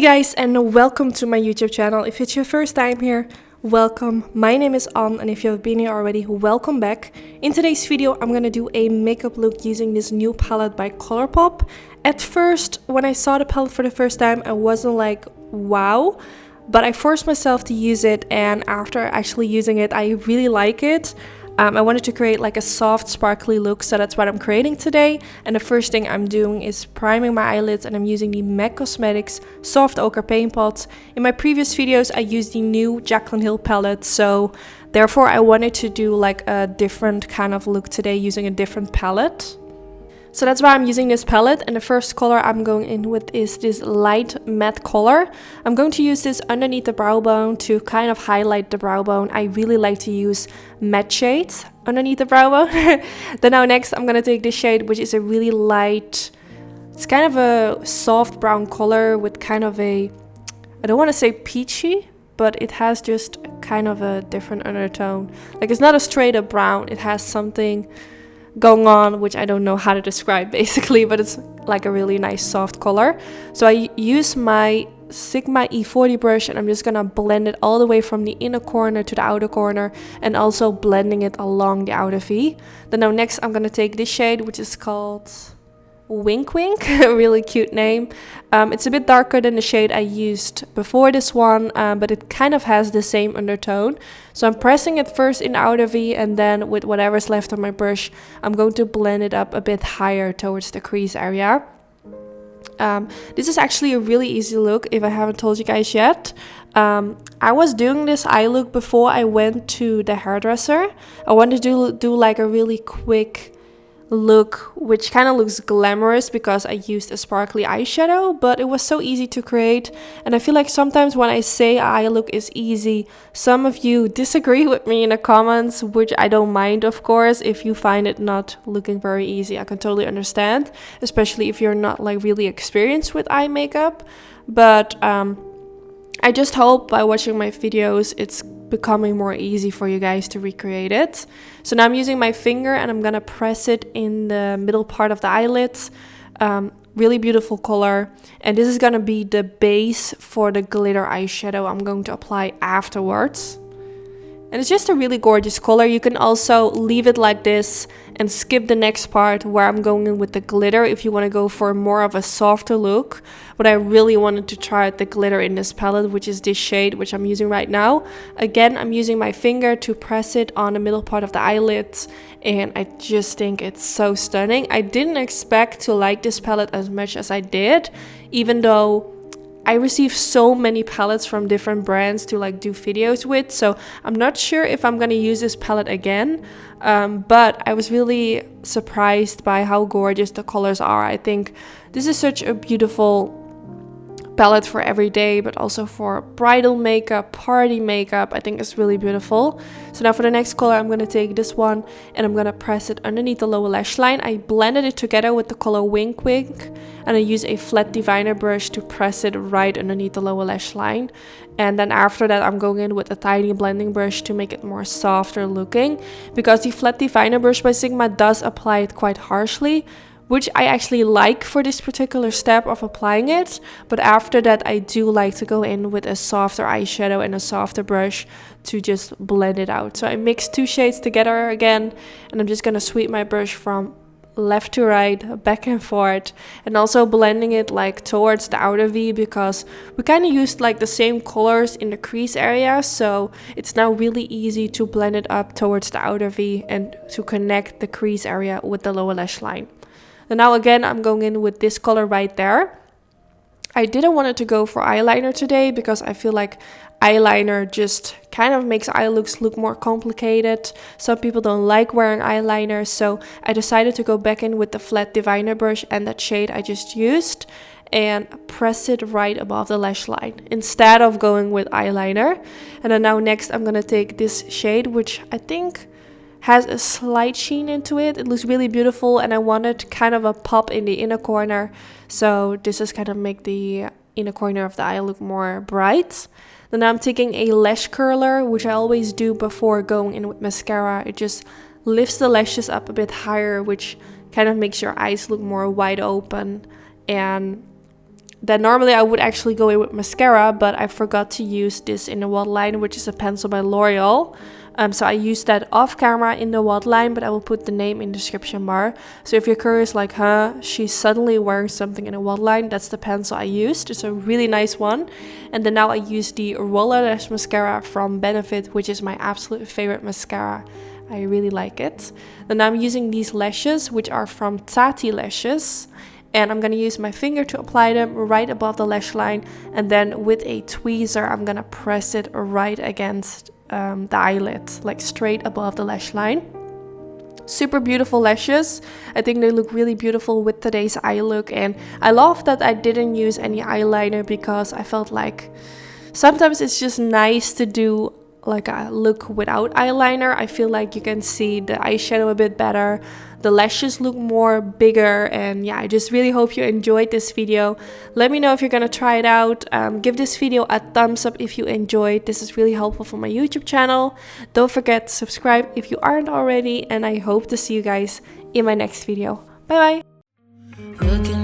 guys, and welcome to my YouTube channel. If it's your first time here, welcome. My name is Anne, and if you've been here already, welcome back. In today's video, I'm gonna do a makeup look using this new palette by Colourpop. At first, when I saw the palette for the first time, I wasn't like, wow, but I forced myself to use it, and after actually using it, I really like it. I wanted to create like a soft, sparkly look, so that's what I'm creating today. And the first thing I'm doing is priming my eyelids, and I'm using the MAC Cosmetics Soft Ochre Paint Pot. In my previous videos, I used the new Jaclyn Hill palette, so therefore I wanted to do like a different kind of look today using a different palette. So that's why I'm using this palette, and the first color I'm going in with is this light matte color. I'm going to use this underneath the brow bone to kind of highlight the brow bone. I really like to use matte shades underneath the brow bone. Then now next I'm going to take this shade, which is a really light, it's kind of a soft brown color with kind of a, I don't want to say peachy, but it has just kind of a different undertone. Like it's not a straight up brown, it has something going on which I don't know how to describe basically, but it's like a really nice soft color. So I use my Sigma E40 brush, and I'm just gonna blend it all the way from the inner corner to the outer corner, and also blending it along the outer V. Then now next I'm gonna take this shade, which is called Wink Wink, a really cute name. It's a bit darker than the shade I used before this one, but it kind of has the same undertone. So I'm pressing it first in the outer V, and then with whatever's left on my brush, I'm going to blend it up a bit higher towards the crease area. This is actually a really easy look, if I haven't told you guys yet. I was doing this eye look before I went to the hairdresser. I wanted to do like a really quick look which kind of looks glamorous because I used a sparkly eyeshadow, but it was so easy to create. And I feel like sometimes when I say eye look is easy, some of you disagree with me in the comments, which I don't mind, of course. If you find it not looking very easy, I can totally understand, especially if you're not like really experienced with eye makeup. But I just hope by watching my videos it's becoming more easy for you guys to recreate it. So now I'm using my finger, and I'm gonna press it in the middle part of the eyelids. Really beautiful color, and this is gonna be the base for the glitter eyeshadow I'm going to apply afterwards. And it's just a really gorgeous color. You can also leave it like this and skip the next part where I'm going in with the glitter if you want to go for more of a softer look. But I really wanted to try out the glitter in this palette, which is this shade, which I'm using right now. Again, I'm using my finger to press it on the middle part of the eyelids, and I just think it's so stunning. I didn't expect to like this palette as much as I did, even though I receive so many palettes from different brands to like do videos with, so I'm not sure if I'm gonna use this palette again, but I was really surprised by how gorgeous the colors are. I think this is such a beautiful palette for every day, but also for bridal makeup, party makeup. I think it's really beautiful. So now for the next color, I'm going to take this one, and I'm going to press it underneath the lower lash line. I blended it together with the color Wink Wink, and I use a flat diviner brush to press it right underneath the lower lash line. And then after that, I'm going in with a tiny blending brush to make it more softer looking, because the flat diviner brush by Sigma does apply it quite harshly, which I actually like for this particular step of applying it. But after that, I do like to go in with a softer eyeshadow and a softer brush to just blend it out. So I mixed two shades together again, and I'm just gonna sweep my brush from left to right, back and forth, and also blending it like towards the outer V, because we kind of used like the same colors in the crease area, so it's now really easy to blend it up towards the outer V and to connect the crease area with the lower lash line. And now again, I'm going in with this color right there. I didn't want it to go for eyeliner today because I feel like eyeliner just kind of makes eye looks look more complicated. Some people don't like wearing eyeliner, so I decided to go back in with the flat diviner brush and that shade I just used and press it right above the lash line instead of going with eyeliner. And then now next I'm gonna take this shade, which I think has a slight sheen into it. It looks really beautiful, and I wanted kind of a pop in the inner corner, so this is kind of make the inner corner of the eye look more bright. Then I'm taking a lash curler, which I always do before going in with mascara. It just lifts the lashes up a bit higher, which kind of makes your eyes look more wide open, and then normally I would actually go in with mascara, but I forgot to use this in the waterline, which is a pencil by L'Oreal. So I used that off camera in the waterline, but I will put the name in the description bar. So if you're curious, like, she's suddenly wearing something in a waterline, that's the pencil I used. It's a really nice one. And then now I use the Roller Lash Mascara from Benefit, which is my absolute favorite mascara. I really like it. Then I'm using these lashes, which are from Tatti Lashes. And I'm going to use my finger to apply them right above the lash line. And then with a tweezer, I'm going to press it right against the eyelid, like straight above the lash line. Super beautiful lashes. I think they look really beautiful with today's eye look. And I love that I didn't use any eyeliner, because I felt like sometimes it's just nice to do like a look without eyeliner. I feel like you can see the eyeshadow a bit better, the lashes look more bigger, and yeah, I just really hope you enjoyed this video. Let me know if you're gonna try it out. Give this video a thumbs up if you enjoyed. This is really helpful for my YouTube channel. Don't forget to subscribe if you aren't already, and I hope to see you guys in my next video. Bye bye.